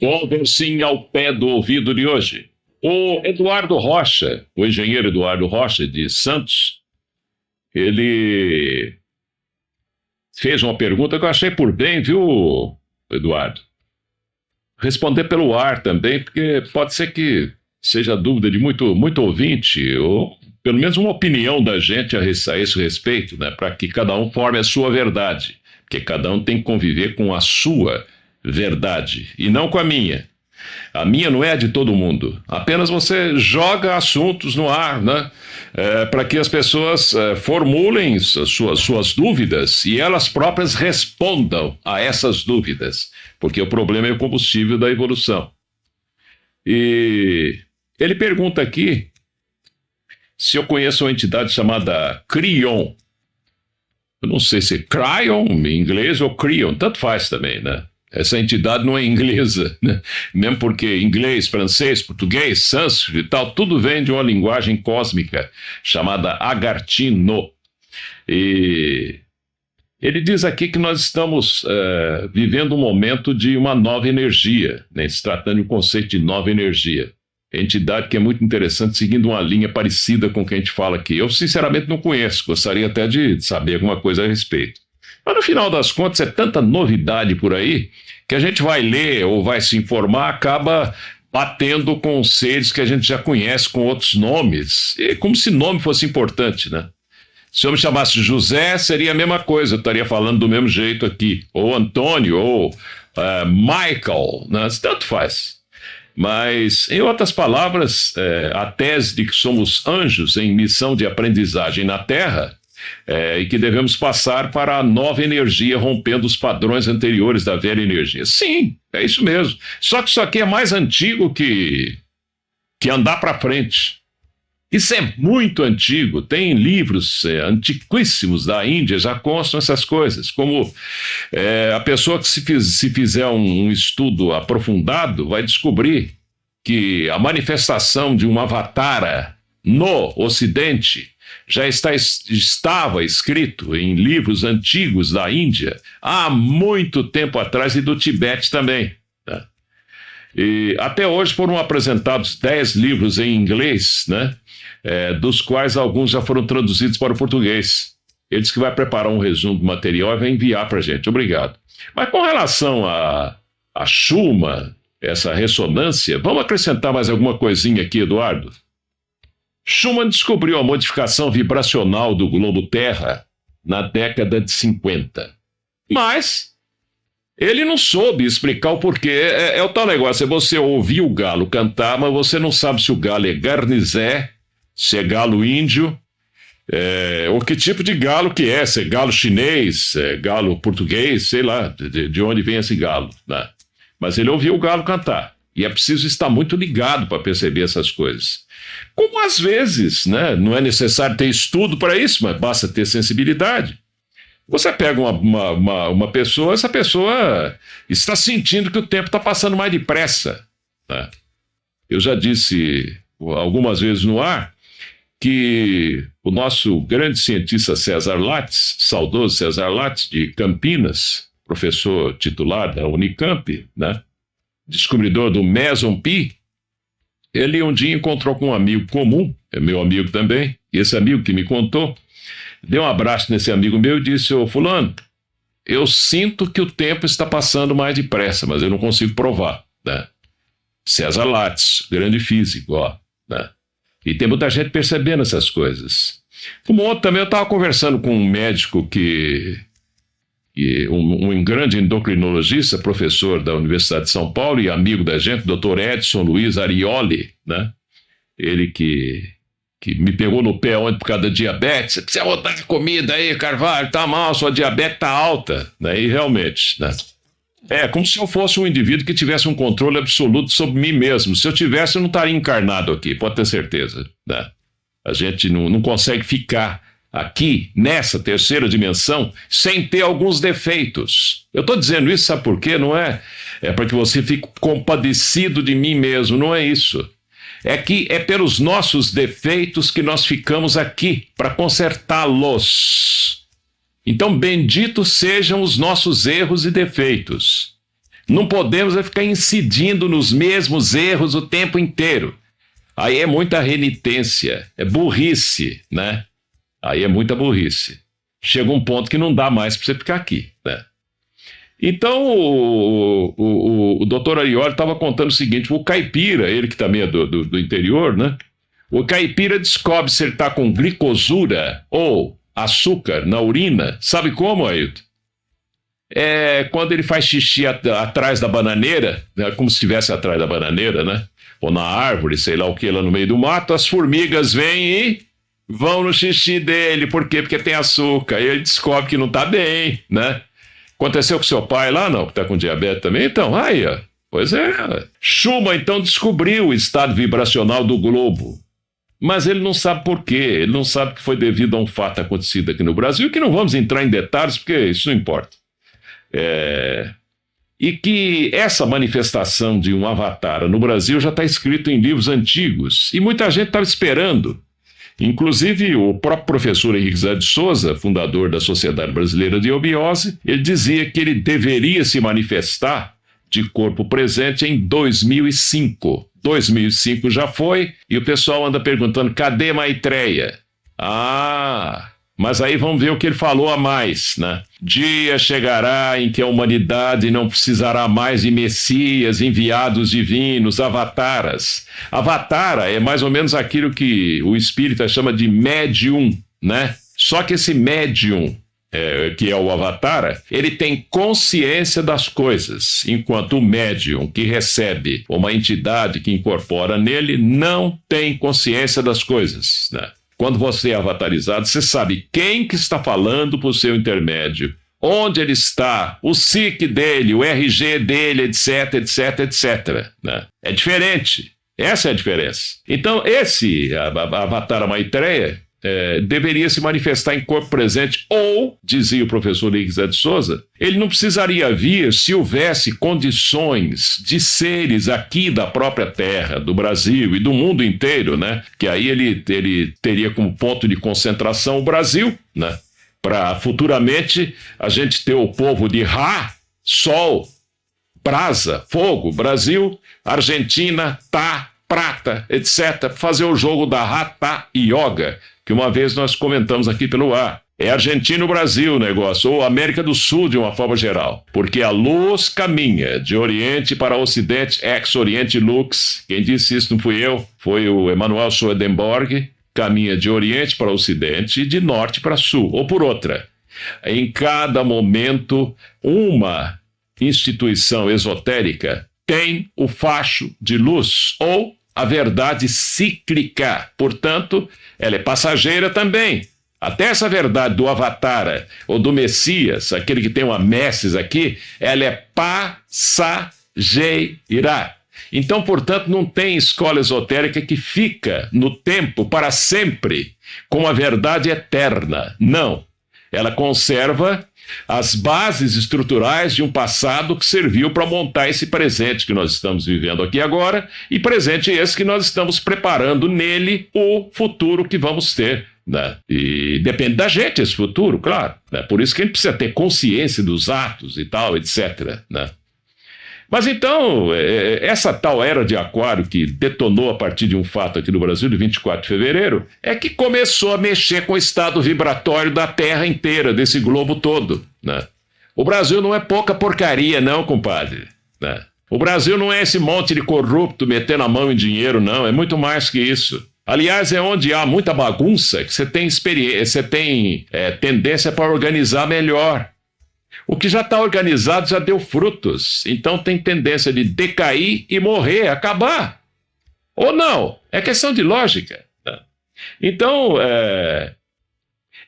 Conversinha ao pé do ouvido de hoje. O Eduardo Rocha, o engenheiro Eduardo Rocha de Santos, ele fez uma pergunta que eu achei por bem, viu, Eduardo? Responder pelo ar também, porque pode ser que seja dúvida de muito ouvinte, ou pelo menos uma opinião da gente a esse respeito, né? Para que cada um forme a sua verdade, porque cada um tem que conviver com a sua verdade e não com a minha. A minha não é a de todo mundo. Apenas você joga assuntos no ar, né? Para que as pessoas formulem suas dúvidas e elas próprias respondam a essas dúvidas. Porque o problema é o combustível da evolução. E ele pergunta aqui se eu conheço uma entidade chamada Crion. Eu não sei se é Cryon em inglês ou Crion, tanto faz também, né? Essa entidade não é inglesa, né? Mesmo porque inglês, francês, português, sânscrito e tal, tudo vem de uma linguagem cósmica chamada Agartino. E ele diz aqui que nós estamos vivendo um momento de uma nova energia, né? Se tratando de um conceito de nova energia. Entidade que é muito interessante, seguindo uma linha parecida com o que a gente fala aqui. Eu, sinceramente, não conheço, gostaria até de saber alguma coisa a respeito. Mas no final das contas é tanta novidade por aí que a gente vai ler ou vai se informar, acaba batendo com seres que a gente já conhece com outros nomes, e como se nome fosse importante, né? Se eu me chamasse José, seria a mesma coisa, eu estaria falando do mesmo jeito aqui, ou Antônio, ou Michael, né? Tanto faz. Mas, em outras palavras, a tese de que somos anjos em missão de aprendizagem na Terra, e que devemos passar para a nova energia, rompendo os padrões anteriores da velha energia. Sim, é isso mesmo. Só que isso aqui é mais antigo que andar para frente. Isso é muito antigo. Tem livros antiquíssimos da Índia, já constam essas coisas. Como a pessoa que se fizer um estudo aprofundado vai descobrir que a manifestação de um avatara no Ocidente já estava escrito em livros antigos da Índia há muito tempo atrás e do Tibete também. Né? E até hoje foram apresentados 10 livros em inglês, né? Dos quais alguns já foram traduzidos para o português. Ele disse que vai preparar um resumo do material e vai enviar para a gente. Obrigado. Mas com relação a Schumann, essa ressonância, vamos acrescentar mais alguma coisinha aqui, Eduardo? Schumann descobriu a modificação vibracional do globo Terra na década de 50. Mas ele não soube explicar o porquê. É o tal negócio, é você ouvir o galo cantar, mas você não sabe se o galo é garnizé, se é galo índio, ou que tipo de galo que é, se é galo chinês, é galo português, sei lá, de onde vem esse galo, né? Mas ele ouviu o galo cantar. E é preciso estar muito ligado para perceber essas coisas. Como às vezes, né, não é necessário ter estudo para isso, mas basta ter sensibilidade. Você pega uma pessoa, essa pessoa está sentindo que o tempo está passando mais depressa. Né? Eu já disse algumas vezes no ar que o nosso grande cientista César Lattes, saudoso César Lattes, de Campinas, professor titular da Unicamp, né? Descobridor do Meson Pi, ele um dia encontrou com um amigo comum, é meu amigo também, e esse amigo que me contou, deu um abraço nesse amigo meu e disse: ô fulano, eu sinto que o tempo está passando mais depressa, mas eu não consigo provar, né? César Lattes, grande físico, ó, né? E tem muita gente percebendo essas coisas. Como ontem também eu estava conversando com um médico um grande endocrinologista, professor da Universidade de São Paulo e amigo da gente, Dr. Edson Luiz Arioli, né? Ele que me pegou no pé ontem por causa da diabetes. Você precisa botar a comida aí, Carvalho, tá mal, sua diabetes tá alta, né? E realmente, né? É como se eu fosse um indivíduo que tivesse um controle absoluto sobre mim mesmo. Se eu tivesse, eu não estaria encarnado aqui, pode ter certeza, né? A gente não consegue ficar aqui, nessa terceira dimensão, sem ter alguns defeitos. Eu estou dizendo isso, sabe por quê? Não é para que você fique compadecido de mim mesmo, não é isso. É que é pelos nossos defeitos que nós ficamos aqui, para consertá-los. Então, benditos sejam os nossos erros e defeitos. Não podemos ficar incidindo nos mesmos erros o tempo inteiro. Aí é muita renitência, é burrice, né? Aí é muita burrice. Chega um ponto que não dá mais para você ficar aqui, né? Então, o doutor Arioli estava contando o seguinte, o caipira, ele que também é do interior, né? O caipira descobre se ele está com glicosura ou açúcar na urina. Sabe como, Ailton? É quando ele faz xixi atrás da bananeira, né? Como se estivesse atrás da bananeira, né? Ou na árvore, sei lá o que, lá no meio do mato, as formigas vêm e vão no xixi dele. Por quê? Porque tem açúcar. E ele descobre que não está bem, né? Aconteceu com seu pai lá, não? Que está com diabetes também? Então, aí, ó. Pois é. Schumann, então, descobriu o estado vibracional do globo. Mas ele não sabe por quê. Ele não sabe que foi devido a um fato acontecido aqui no Brasil, que não vamos entrar em detalhes, porque isso não importa. E que essa manifestação de um avatar no Brasil já está escrito em livros antigos. E muita gente estava esperando. Inclusive, o próprio professor Henrique Zé de Souza, fundador da Sociedade Brasileira de Obiose, ele dizia que ele deveria se manifestar de corpo presente em 2005. 2005 já foi, e o pessoal anda perguntando, cadê Maitreya? Mas aí vamos ver o que ele falou a mais, né? Dia chegará em que a humanidade não precisará mais de messias, enviados divinos, avataras. Avatara é mais ou menos aquilo que o espírita chama de médium, né? Só que esse médium, que é o avatara, ele tem consciência das coisas, enquanto o médium que recebe uma entidade que incorpora nele não tem consciência das coisas, né? Quando você é avatarizado, você sabe quem que está falando por seu intermédio, onde ele está, o SIC dele, o RG dele, etc, etc, etc. Né? É diferente. Essa é a diferença. Então, esse avatar Maitreya deveria se manifestar em corpo presente ou, dizia o professor Henrique Zé de Souza, ele não precisaria vir se houvesse condições de seres aqui da própria Terra, do Brasil e do mundo inteiro, né? Que aí ele teria como ponto de concentração o Brasil, né? Para futuramente a gente ter o povo de Ra, Sol, Brasa, Fogo, Brasil, Argentina, Tá, Prata, etc. Fazer o jogo da Hatha Yoga, que uma vez nós comentamos aqui pelo ar. É Argentina-Brasil o negócio, ou América do Sul de uma forma geral. Porque a luz caminha de Oriente para Ocidente, ex-Oriente Lux. Quem disse isso não fui eu, foi o Emanuel Swedenborg. Caminha de Oriente para Ocidente e de Norte para Sul, ou por outra. Em cada momento, uma instituição esotérica tem o facho de luz, ou a verdade cíclica. Portanto, ela é passageira também. Até essa verdade do Avatara, ou do Messias, aquele que tem uma Messes aqui, ela é passageira. Então, portanto, não tem escola esotérica que fica no tempo para sempre com a verdade eterna. Não. Ela conserva as bases estruturais de um passado que serviu para montar esse presente que nós estamos vivendo aqui agora, e presente esse que nós estamos preparando nele o futuro que vamos ter, né? E depende da gente esse futuro, claro, né? Por isso que a gente precisa ter consciência dos atos e tal, etc, né? Mas então, essa tal era de Aquário que detonou a partir de um fato aqui no Brasil, de 24 de fevereiro, é que começou a mexer com o estado vibratório da Terra inteira, desse globo todo, né? O Brasil não é pouca porcaria, não, compadre, né? O Brasil não é esse monte de corrupto metendo a mão em dinheiro, não, é muito mais que isso. Aliás, é onde há muita bagunça que você tem experiência, você tem tendência para organizar melhor. O que já está organizado já deu frutos, então tem tendência de decair e morrer, acabar. Ou não, é questão de lógica. Né? Então,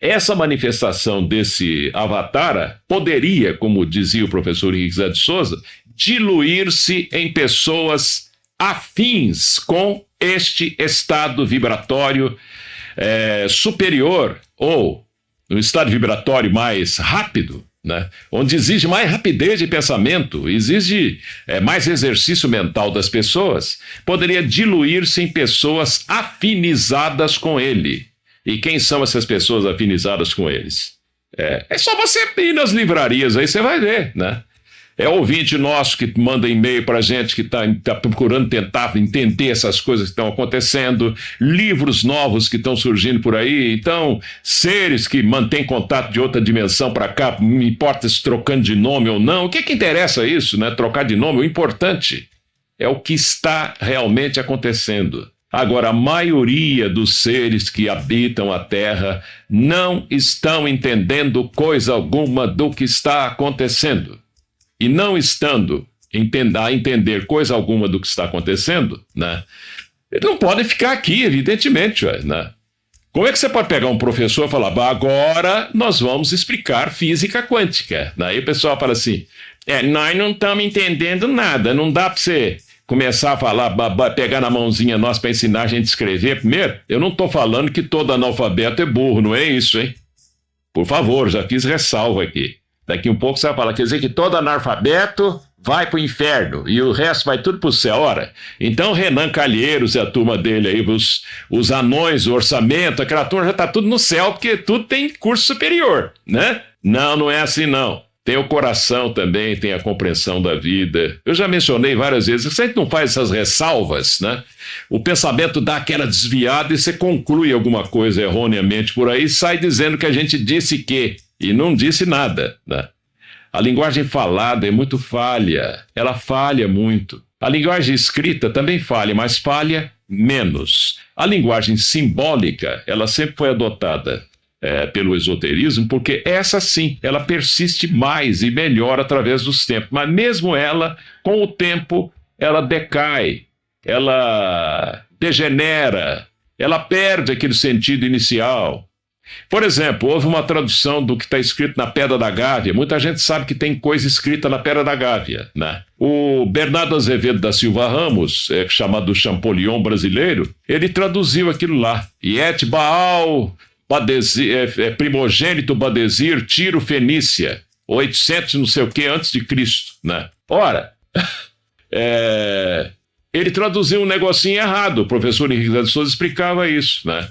essa manifestação desse avatara poderia, como dizia o professor Henrique Zé de Souza, diluir-se em pessoas afins com este estado vibratório superior, ou um estado vibratório mais rápido, né? Onde exige mais rapidez de pensamento, exige mais exercício mental das pessoas, poderia diluir-se em pessoas afinizadas com ele. E quem são essas pessoas afinizadas com eles? É só você ir nas livrarias, aí você vai ver, né? É ouvinte nosso que manda e-mail para a gente, que está procurando tentar entender essas coisas que estão acontecendo, livros novos que estão surgindo por aí. Então, seres que mantêm contato de outra dimensão para cá, não importa se trocando de nome ou não. O que interessa isso, né? Trocar de nome, o importante é o que está realmente acontecendo. Agora, a maioria dos seres que habitam a Terra não estão entendendo coisa alguma do que está acontecendo. E não estando a entender coisa alguma do que está acontecendo, né? Eles não podem ficar aqui, evidentemente, né? Como é que você pode pegar um professor e falar, agora nós vamos explicar física quântica? Aí o pessoal fala assim, nós não estamos entendendo nada, não dá para você começar a falar, pegar na mãozinha nossa para ensinar a gente a escrever. Primeiro, eu não estou falando que todo analfabeto é burro, não é isso, hein? Por favor, já fiz ressalva aqui. Daqui um pouco você vai falar, quer dizer que todo analfabeto vai pro inferno e o resto vai tudo pro céu. Ora, então Renan Calheiros e a turma dele aí, os anões, o orçamento, aquela turma já tá tudo no céu, porque tudo tem curso superior, né? Não, não é assim não. Tem o coração também, tem a compreensão da vida. Eu já mencionei várias vezes, se a gente não faz essas ressalvas, né? O pensamento dá aquela desviada e você conclui alguma coisa erroneamente por aí e sai dizendo que a gente disse que, e não disse nada, né? A linguagem falada é muito falha, ela falha muito. A linguagem escrita também falha, mas falha menos. A linguagem simbólica, ela sempre foi adotada pelo esoterismo, porque essa sim, ela persiste mais e melhor através dos tempos. Mas mesmo ela, com o tempo, ela decai, ela degenera, ela perde aquele sentido inicial. Por exemplo, houve uma tradução do que está escrito na Pedra da Gávea. Muita gente sabe que tem coisa escrita na Pedra da Gávea, né? O Bernardo Azevedo da Silva Ramos, chamado Champollion brasileiro, ele traduziu aquilo lá. Iet Baal, primogênito Badesir, Tiro Fenícia, 800 não sei o que antes de Cristo, né? Ora, ele traduziu um negocinho errado. O professor Henrique de Souza explicava isso, né?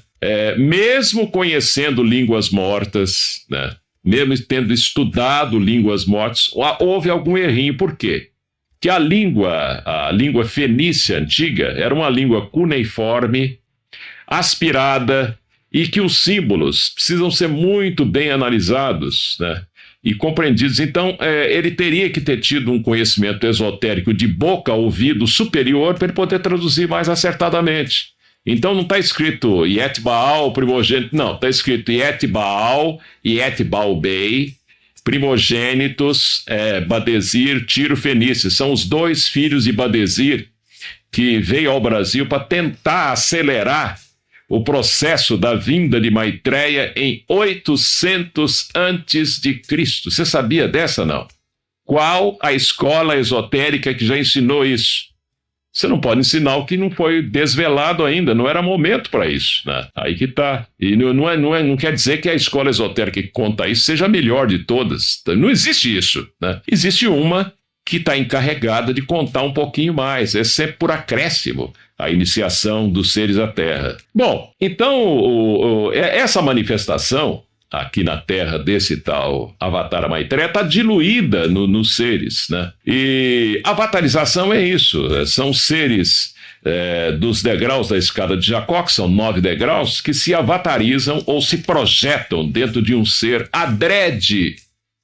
Mesmo conhecendo línguas mortas, né? Mesmo tendo estudado línguas mortas, houve algum errinho. Por quê? Que a língua fenícia antiga era uma língua cuneiforme, aspirada, e que os símbolos precisam ser muito bem analisados, né? E compreendidos. Então, ele teria que ter tido um conhecimento esotérico de boca a ouvido superior para ele poder traduzir mais acertadamente. Então não está escrito Iet Baal, primogênito, não, está escrito Iet Baal Bey, primogênitos, Badesir, Tiro Fenícia. São os dois filhos de Badesir que veio ao Brasil para tentar acelerar o processo da vinda de Maitreya em 800 antes de Cristo. Você sabia dessa, não? Qual a escola esotérica que já ensinou isso? Você não pode ensinar o que não foi desvelado ainda, não era momento para isso, né? Aí que tá. E não quer dizer que a escola esotérica que conta isso seja a melhor de todas. Não existe isso, né? Existe uma que está encarregada de contar um pouquinho mais, é sempre por acréscimo a iniciação dos seres à Terra. Bom, então essa manifestação aqui na Terra desse tal Avatar Maitreya está diluída nos seres, né? E avatarização é isso, são seres dos degraus da escada de Jacó, que são 9 degraus, que se avatarizam ou se projetam dentro de um ser adrede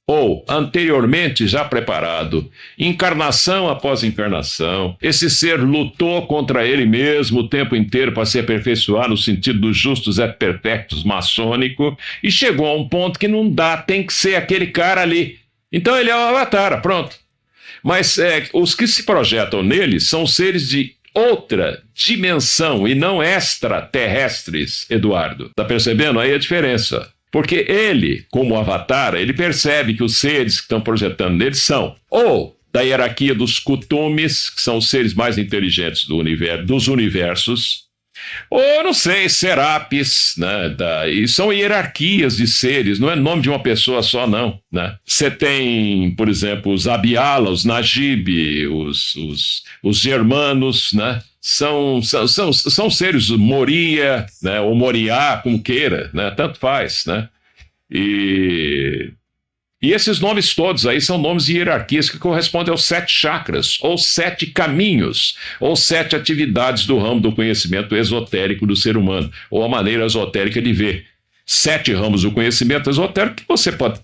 ou anteriormente já preparado, encarnação após encarnação. Esse ser lutou contra ele mesmo o tempo inteiro para se aperfeiçoar no sentido dos justos et perfectos maçônico e chegou a um ponto que não dá, tem que ser aquele cara ali. Então ele é o Avatar, pronto. Mas os que se projetam nele são seres de outra dimensão e não extraterrestres, Eduardo. Tá percebendo aí a diferença? Porque ele, como avatar, ele percebe que os seres que estão projetando nele são ou da hierarquia dos Kutumes, que são os seres mais inteligentes dos universos, ou, não sei, Serapis, né? E são hierarquias de seres, não é nome de uma pessoa só, não, né? Você tem, por exemplo, os Abiala, os Najib, os Germanos, né? São seres Moria, né? Ou Moriá, como queira, né? Tanto faz, né? E E esses nomes todos aí são nomes de hierarquias que correspondem aos 7 chakras, ou 7 caminhos, ou 7 atividades do ramo do conhecimento esotérico do ser humano, ou a maneira esotérica de ver. 7 ramos do conhecimento esotérico que você pode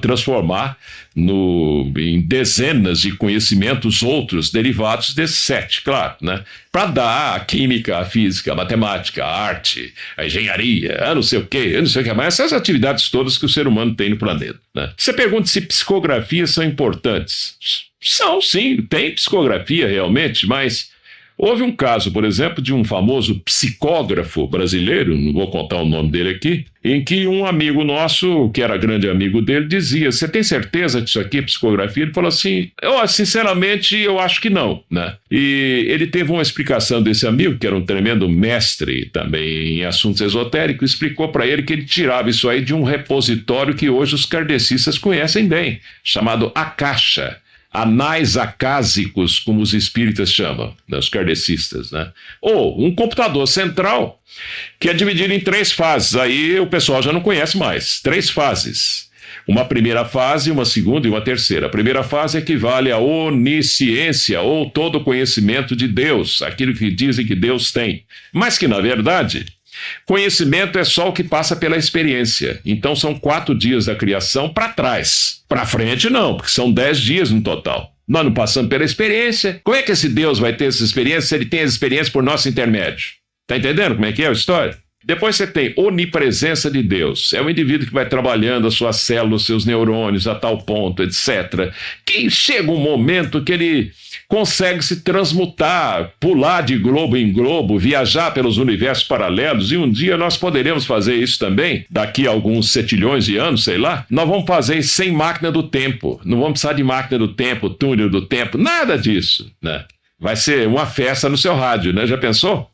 transformar em dezenas de conhecimentos outros derivados desses 7, claro, né? Para dar a química, a física, a matemática, a arte, a engenharia, a não sei o quê, a não sei o que mais, essas atividades todas que o ser humano tem no planeta, né? Você pergunta se psicografias são importantes. São, sim, tem psicografia realmente, mas houve um caso, por exemplo, de um famoso psicógrafo brasileiro, não vou contar o nome dele aqui, em que um amigo nosso, que era grande amigo dele, dizia: você tem certeza que isso aqui é psicografia? Ele falou assim: sinceramente, eu acho que não, né? E ele teve uma explicação desse amigo, que era um tremendo mestre também em assuntos esotéricos, explicou para ele que ele tirava isso aí de um repositório que hoje os kardecistas conhecem bem, chamado Akasha. Anais acásicos, como os espíritas chamam, né, os kardecistas, né? Ou um computador central que é dividido em 3 fases. Aí o pessoal já não conhece mais. 3 fases. Uma primeira fase, uma segunda e uma terceira. A primeira fase equivale à onisciência, ou todo o conhecimento de Deus, aquilo que dizem que Deus tem. Mas que, na verdade, conhecimento é só o que passa pela experiência. Então são 4 dias da criação para trás. Para frente não, porque são 10 dias no total. Nós não passamos pela experiência. Como é que esse Deus vai ter essa experiência se ele tem as experiências por nosso intermédio? Tá entendendo como é que é a história? Depois você tem onipresença de Deus. É um indivíduo que vai trabalhando as suas células, seus neurônios a tal ponto, etc. Que chega um momento que ele consegue se transmutar, pular de globo em globo, viajar pelos universos paralelos, e um dia nós poderemos fazer isso também, daqui a alguns setilhões de anos, sei lá. Nós vamos fazer isso sem máquina do tempo. Não vamos precisar de máquina do tempo, túnel do tempo, nada disso, né? Vai ser uma festa no seu rádio, né? Já pensou?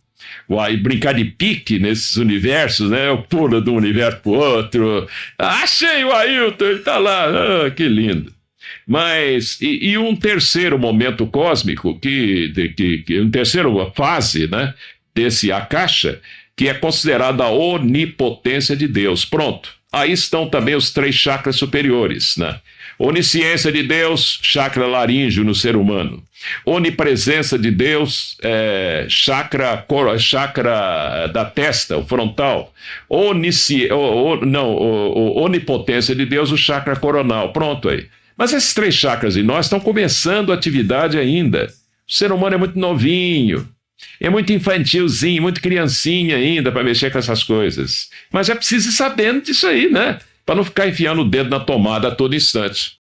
E brincar de pique nesses universos, né? Eu pulo de um universo para o outro. Achei o Ailton, ele está lá. Que lindo. Mas, e um terceiro momento cósmico, uma terceira fase, né, desse Akasha, que é considerada a onipotência de Deus. Pronto. Aí estão também os 3 chakras superiores, né? Onisciência de Deus, chakra laríngeo no ser humano. Onipresença de Deus, chakra da testa, o frontal. Onipotência de Deus, o chakra coronal. Pronto aí. Mas esses 3 chakras em nós estão começando a atividade ainda. O ser humano é muito novinho, é muito infantilzinho, muito criancinha ainda para mexer com essas coisas. Mas é preciso ir sabendo disso aí, né? Para não ficar enfiando o dedo na tomada a todo instante.